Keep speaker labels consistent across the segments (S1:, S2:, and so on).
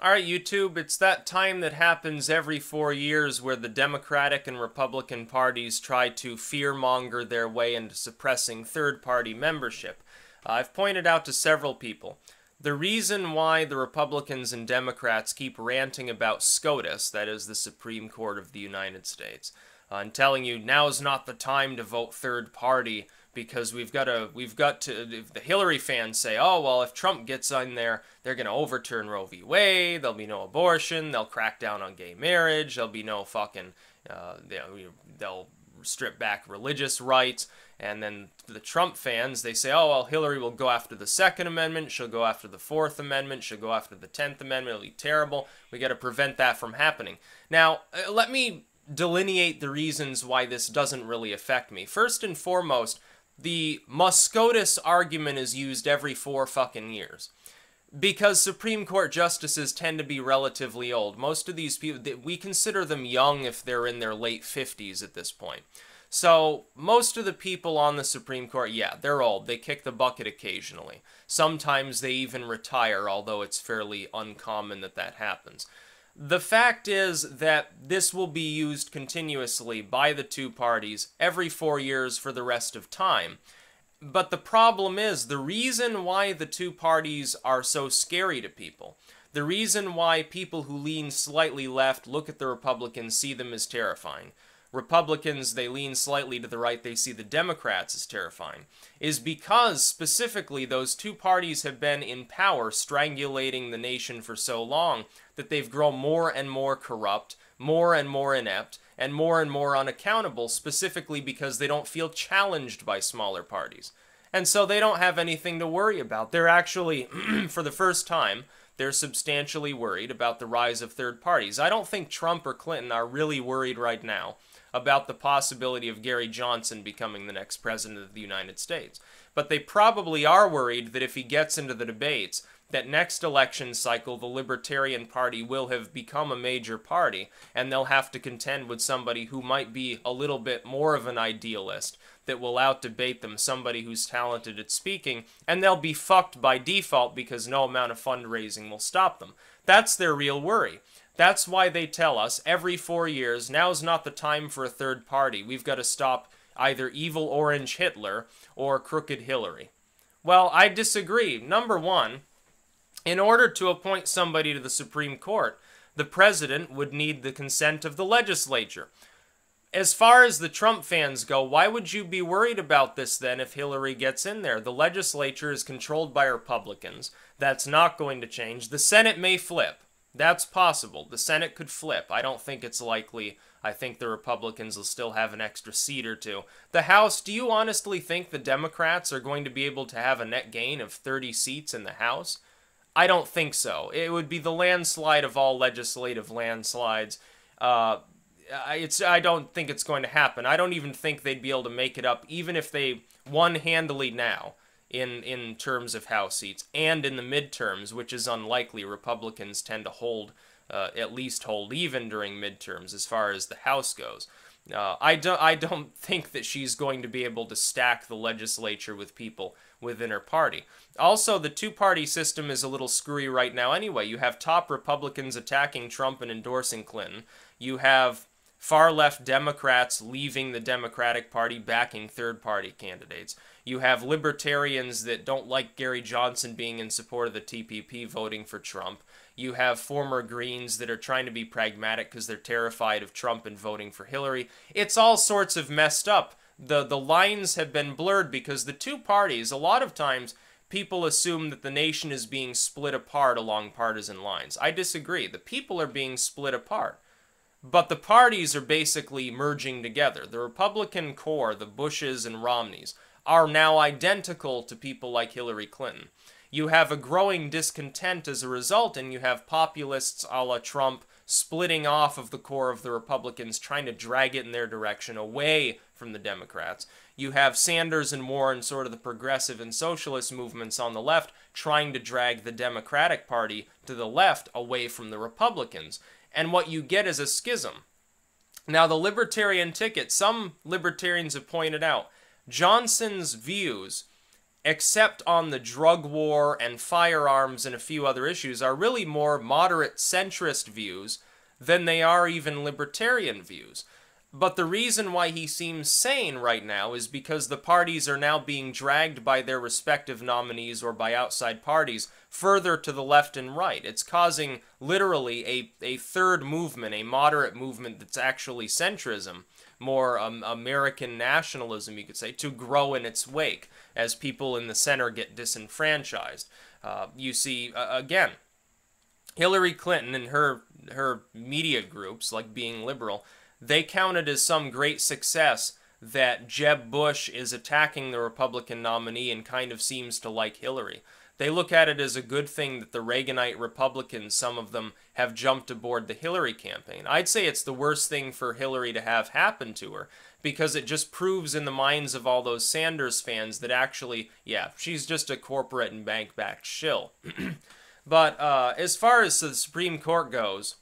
S1: Alright, YouTube, it's that time that happens every 4 years where the Democratic and Republican parties try to fearmonger their way into suppressing third-party membership. I've pointed out to several people, the reason why the Republicans and Democrats keep ranting about SCOTUS, that is the Supreme Court of the United States, and telling you now's not the time to vote third party because we've got to, if the Hillary fans say, oh, well, if Trump gets in there, they're going to overturn Roe v. Wade, there'll be no abortion, they'll crack down on gay marriage, there'll be no fucking, they'll strip back religious rights, and then the Trump fans, they say, oh, well, Hillary will go after the Second Amendment, she'll go after the Fourth Amendment, she'll go after the 10th Amendment, it'll be terrible, we got to prevent that from happening. Now, let me delineate the reasons why this doesn't really affect me. First and foremost, the SCOTUS argument is used every 4 fucking years. Because Supreme Court justices tend to be relatively old. Most of these people, we consider them young if they're in their late 50s at this point. So, most of the people on the Supreme Court, yeah, they're old. They kick the bucket occasionally. Sometimes they even retire, although it's fairly uncommon that that happens. The fact is that this will be used continuously by the two parties every 4 years for the rest of time. But the problem is, the reason why the two parties are so scary to people, the reason why people who lean slightly left look at the Republicans, see them as terrifying, Republicans, they lean slightly to the right, they see the Democrats as terrifying, is because, specifically, those two parties have been in power, strangulating the nation for so long, that they've grown more and more corrupt, more and more inept, and more unaccountable, specifically because they don't feel challenged by smaller parties. And so they don't have anything to worry about. They're actually, for the first time, they're substantially worried about the rise of third parties. I don't think Trump or Clinton are really worried right now about the possibility of Gary Johnson becoming the next president of the United States. But they probably are worried that if he gets into the debates, that next election cycle the Libertarian Party will have become a major party, and they'll have to contend with somebody who might be a little bit more of an idealist, that will out-debate them, somebody who's talented at speaking, and they'll be fucked by default because no amount of fundraising will stop them. That's their real worry. That's why they tell us every 4 years, now's not the time for a third party. We've got to stop either evil orange Hitler or crooked Hillary. Well, I disagree. Number one, in order to appoint somebody to the Supreme Court, the president would need the consent of the legislature. As far as the Trump fans go, why would you be worried about this then if Hillary gets in there? The legislature is controlled by Republicans. That's not going to change. The Senate may flip. That's possible. The Senate could flip. I don't think it's likely. I think the Republicans will still have an extra seat or two. The House, do you honestly think the Democrats are going to be able to have a net gain of 30 seats in the House? I don't think so. It would be the landslide of all legislative landslides. I don't think it's going to happen. I don't even think they'd be able to make it up, even if they won handily now in terms of House seats, and in the midterms, which is unlikely. Republicans tend to hold, at least hold even during midterms as far as the House goes. I don't think that she's going to be able to stack the legislature with people within her party. Also, the two-party system is a little screwy right now anyway. You have top Republicans attacking Trump and endorsing Clinton. You have far-left Democrats leaving the Democratic Party, backing third-party candidates. You have libertarians that don't like Gary Johnson being in support of the TPP voting for Trump. You have former Greens that are trying to be pragmatic because they're terrified of Trump and voting for Hillary. It's all sorts of messed up. The lines have been blurred because the two parties, a lot of times, people assume that the nation is being split apart along partisan lines. I disagree. The people are being split apart. But the parties are basically merging together. The Republican core, the Bushes and Romneys, are now identical to people like Hillary Clinton. You have a growing discontent as a result, and you have populists a la Trump splitting off of the core of the Republicans, trying to drag it in their direction away from the Democrats. You have Sanders and Warren, sort of the progressive and socialist movements on the left, trying to drag the Democratic Party to the left away from the Republicans. And what you get is a schism. Now, the libertarian ticket, some libertarians have pointed out, Johnson's views except on the drug war and firearms and a few other issues, are really more moderate centrist views than they are even libertarian views. But the reason why he seems sane right now is because the parties are now being dragged by their respective nominees or by outside parties further to the left and right. It's causing literally a third movement, a moderate movement that's actually centrism, more American nationalism, you could say, to grow in its wake as people in the center get disenfranchised. You see, again, Hillary Clinton and her media groups, like Being Liberal, they count it as some great success that Jeb Bush is attacking the Republican nominee and kind of seems to like Hillary. They look at it as a good thing that the Reaganite Republicans, some of them, have jumped aboard the Hillary campaign. I'd say it's the worst thing for Hillary to have happen to her, because it just proves in the minds of all those Sanders fans that actually, yeah, she's just a corporate and bank-backed shill. But as far as the Supreme Court goes,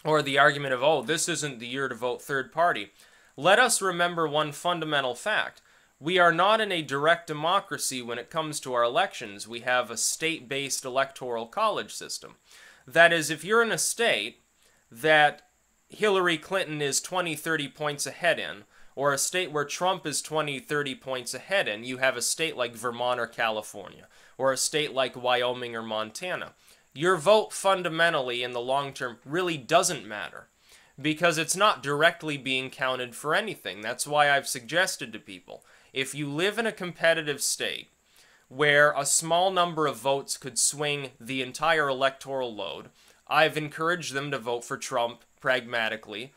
S1: or the argument of, oh, this isn't the year to vote third party, let us remember one fundamental fact. We are not in a direct democracy when it comes to our elections. We have a state-based electoral college system. That is, if you're in a state that Hillary Clinton is 20, 30 points ahead in, or a state where Trump is 20, 30 points ahead in, you have a state like Vermont or California, or a state like Wyoming or Montana. Your vote fundamentally in the long term really doesn't matter, because it's not directly being counted for anything. That's why I've suggested to people, if you live in a competitive state where a small number of votes could swing the entire electoral load, I've encouraged them to vote for Trump pragmatically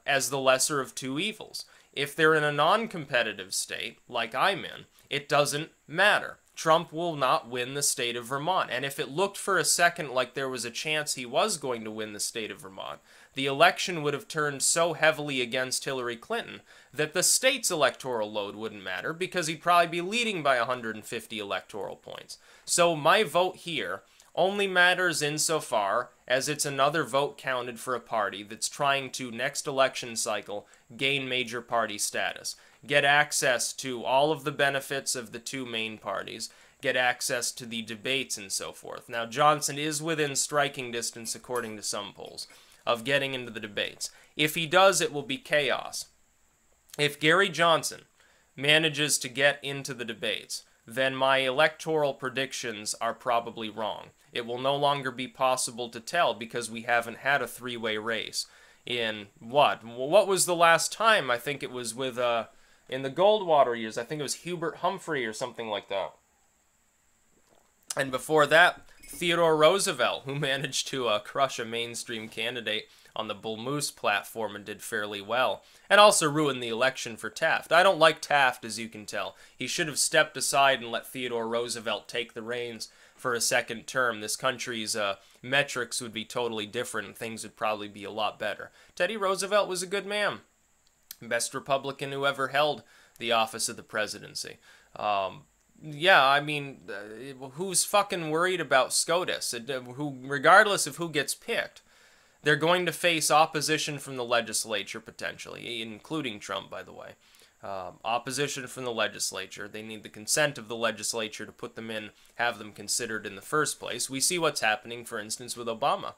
S1: as the lesser of two evils. If they're in a non-competitive state, like I'm in, it doesn't matter. Trump will not win the state of Vermont. And if it looked for a second like there was a chance he was going to win the state of Vermont, the election would have turned so heavily against Hillary Clinton that the state's electoral load wouldn't matter, because he'd probably be leading by 150 electoral points. So my vote here only matters insofar as it's another vote counted for a party that's trying to, next election cycle, gain major party status, get access to all of the benefits of the two main parties, get access to the debates and so forth. Now, Johnson is within striking distance, according to some polls, of getting into the debates. If he does, it will be chaos. If Gary Johnson manages to get into the debates, then my electoral predictions are probably wrong. It will no longer be possible to tell, because we haven't had a three-way race in what was the last time? I think it was with in the Goldwater years. I think it was Hubert Humphrey or something like that. And before that, Theodore Roosevelt, who managed to crush a mainstream candidate on the Bull Moose platform and did fairly well, and also ruined the election for Taft. I don't like Taft, as you can tell. He should have stepped aside and let Theodore Roosevelt take the reins for a second term. This country's metrics would be totally different, and things would probably be a lot better. Teddy Roosevelt was a good man. Best Republican who ever held the office of the presidency. Yeah, I mean, who's fucking worried about SCOTUS? Regardless of who gets picked, they're going to face opposition from the legislature, potentially, including Trump, by the way. Opposition from the legislature. They need the consent of the legislature to put them in, have them considered in the first place. We see what's happening, for instance, with Obama.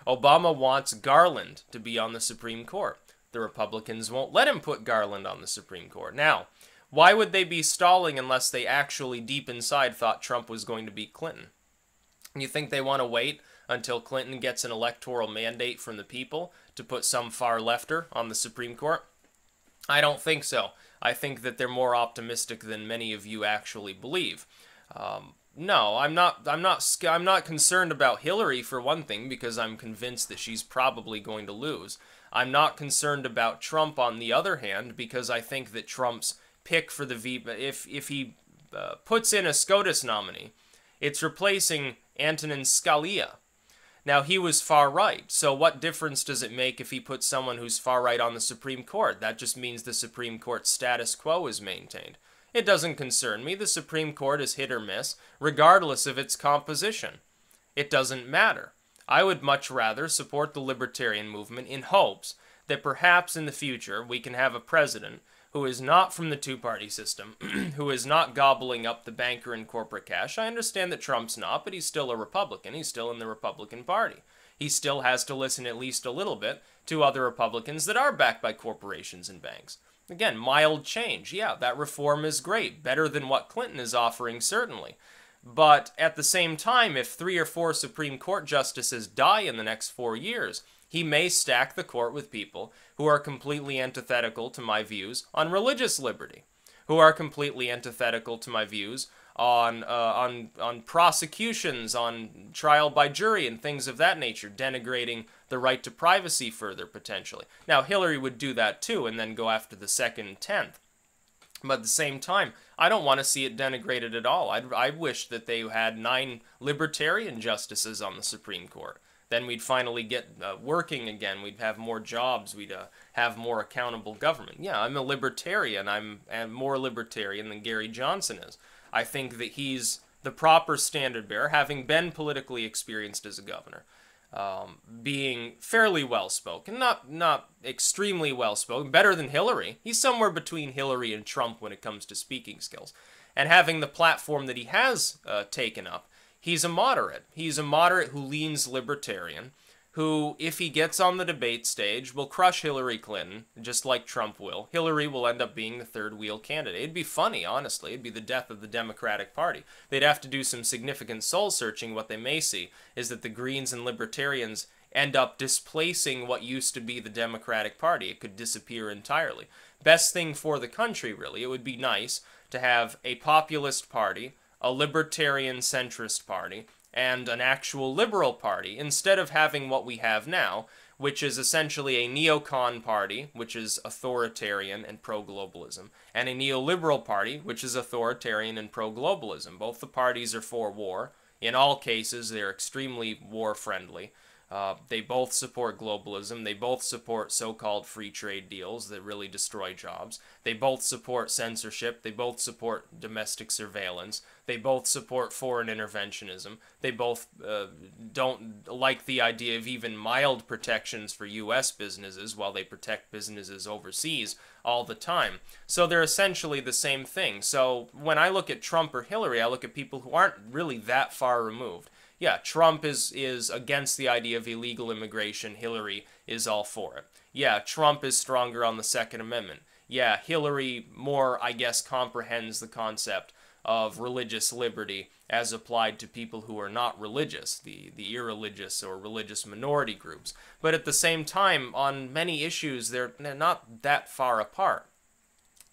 S1: Obama wants Garland to be on the Supreme Court. The Republicans won't let him put Garland on the Supreme Court. Now, why would they be stalling unless they actually deep inside thought Trump was going to beat Clinton? You think they want to wait until Clinton gets an electoral mandate from the people to put some far-lefter on the Supreme Court? I don't think so. I think that they're more optimistic than many of you actually believe. No, I'm not concerned about Hillary, for one thing, because I'm convinced that she's probably going to lose. I'm not concerned about Trump, on the other hand, because I think that Trump's pick for the if he puts in a SCOTUS nominee, it's replacing Antonin Scalia. Now, he was far right, so what difference does it make if he puts someone who's far right on the Supreme Court? That just means the Supreme Court status quo is maintained. It doesn't concern me. The Supreme Court is hit or miss, regardless of its composition. It doesn't matter. I would much rather support the libertarian movement in hopes that perhaps in the future we can have a president who is not from the two-party system, who is not gobbling up the banker and corporate cash. I understand that Trump's not, but he's still a Republican. He's still in the Republican Party. He still has to listen at least a little bit to other Republicans that are backed by corporations and banks. Again, mild change. Yeah, that reform is great. Better than what Clinton is offering, certainly. But at the same time, if 3 or 4 Supreme Court justices die in the next 4 years, he may stack the court with people who are completely antithetical to my views on religious liberty, who are completely antithetical to my views on prosecutions, on trial by jury, and things of that nature, denigrating the right to privacy further, potentially. Now, Hillary would do that too, and then go after the 2nd and 10th. But at the same time, I don't want to see it denigrated at all. I wish that they had 9 libertarian justices on the Supreme Court. Then we'd finally get working again. We'd have more jobs. We'd have more accountable government. Yeah, I'm a libertarian. I'm more libertarian than Gary Johnson is. I think that he's the proper standard bearer, having been politically experienced as a governor, being fairly well-spoken, not extremely well-spoken, better than Hillary. He's somewhere between Hillary and Trump when it comes to speaking skills. And having the platform that he has taken up, he's a moderate. He's a moderate who leans libertarian, who, if he gets on the debate stage, will crush Hillary Clinton, just like Trump will. Hillary will end up being the third-wheel candidate. It'd be funny, honestly. It'd be the death of the Democratic Party. They'd have to do some significant soul-searching. What they may see is that the Greens and Libertarians end up displacing what used to be the Democratic Party. It could disappear entirely. Best thing for the country, really. It would be nice to have a populist party, a libertarian centrist party, and an actual liberal party, instead of having what we have now, which is essentially a neocon party, which is authoritarian and pro-globalism, and a neoliberal party, which is authoritarian and pro-globalism. Both the parties are for war. In all cases, they're extremely war-friendly. They both support globalism. They both support so-called free trade deals that really destroy jobs. They both support censorship. They both support domestic surveillance. They both support foreign interventionism. They both don't like the idea of even mild protections for U.S. businesses while they protect businesses overseas all the time. So they're essentially the same thing. So when I look at Trump or Hillary, I look at people who aren't really that far removed. Yeah, Trump is against the idea of illegal immigration. Hillary is all for it. Yeah, Trump is stronger on the Second Amendment. Yeah, Hillary more, I guess, comprehends the concept of religious liberty as applied to people who are not religious, the irreligious or religious minority groups. But at the same time, on many issues, they're not that far apart.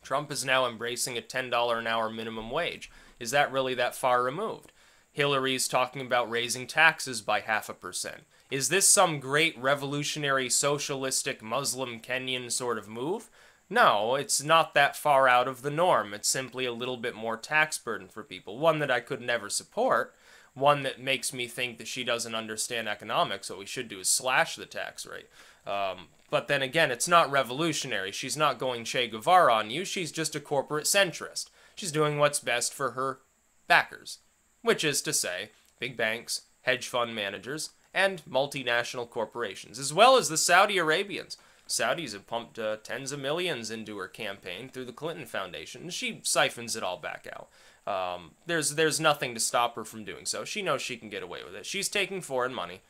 S1: Trump is now embracing a $10 an hour minimum wage. Is that really that far removed? Hillary's talking about raising taxes by 0.5%. Is this some great revolutionary socialistic Muslim Kenyan sort of move? No, it's not that far out of the norm. It's simply a little bit more tax burden for people. One that I could never support. One that makes me think that she doesn't understand economics. What we should do is slash the tax rate. But then again, it's not revolutionary. She's not going Che Guevara on you. She's just a corporate centrist. She's doing what's best for her backers. Which is to say, big banks, hedge fund managers, and multinational corporations, as well as the Saudi Arabians. Saudis have pumped tens of millions into her campaign through the Clinton Foundation, and she siphons it all back out. There's nothing to stop her from doing so. She knows she can get away with it. She's taking foreign money.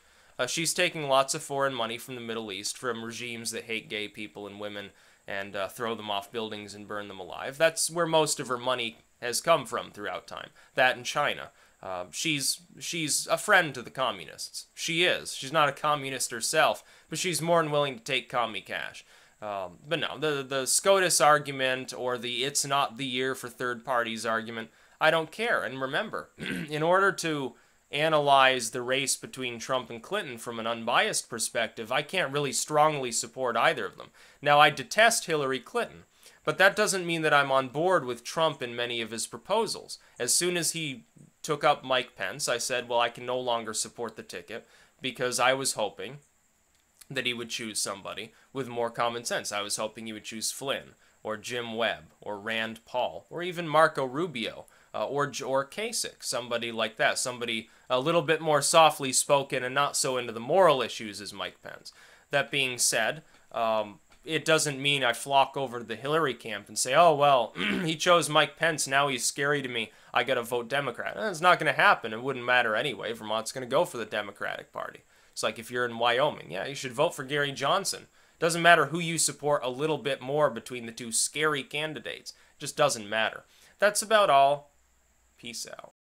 S1: She's taking lots of foreign money from the Middle East, from regimes that hate gay people and women and throw them off buildings and burn them alive. That's where most of her money has come from throughout time. That and China. She's a friend to the communists. She is. She's not a communist herself, but she's more than willing to take commie cash. But no, the SCOTUS argument or the it's not the year for third parties argument, I don't care. And remember, in order to analyze the race between Trump and Clinton from an unbiased perspective, I can't really strongly support either of them. Now, I detest Hillary Clinton, but that doesn't mean that I'm on board with Trump in many of his proposals. As soon as he took up Mike Pence, I said, well, I can no longer support the ticket because I was hoping that he would choose somebody with more common sense. I was hoping he would choose Flynn or Jim Webb or Rand Paul or even Marco Rubio or Kasich, somebody like that, somebody a little bit more softly spoken and not so into the moral issues as Mike Pence. That being said, it doesn't mean I flock over to the Hillary camp and say, oh, well, he chose Mike Pence, now he's scary to me, I gotta vote Democrat. It's not going to happen. It wouldn't matter anyway. Vermont's going to go for the Democratic Party. It's like if you're in Wyoming, yeah, you should vote for Gary Johnson. Doesn't matter who you support a little bit more between the two scary candidates. It just doesn't matter. That's about all. Peace out.